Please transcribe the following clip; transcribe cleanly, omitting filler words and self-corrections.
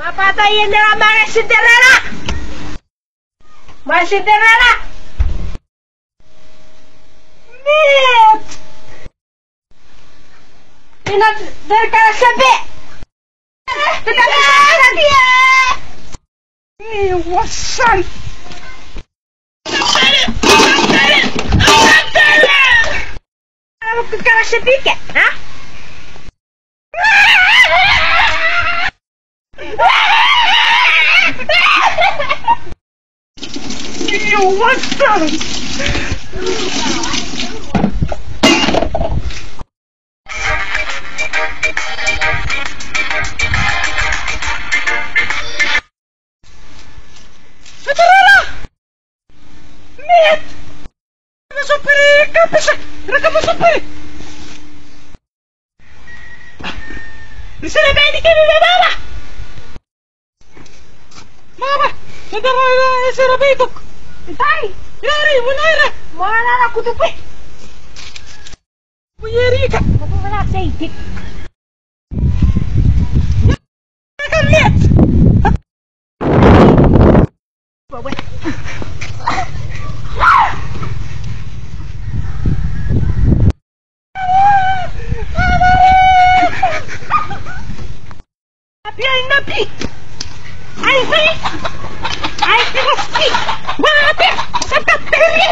Mapatayin nila mga Cinderella! Mga Cinderella! Meet! Pinagdagkasabi! Pinagdagkasabi! Iwasan! Ano magkakasabi ka, ha? Iwasan! Cinderella! Meet! Nakapasapay! Bisa na ba hindi ka ninadara? Mama! Nadara na si Rabitok! Itay! Yari! Munayra! Wala na kutupi! Puyeri ka! Ako wala sa itik! Nakalit! Bawa! Nabi! Ay, ay! Ay, Nabi! Mati! Sa tateri!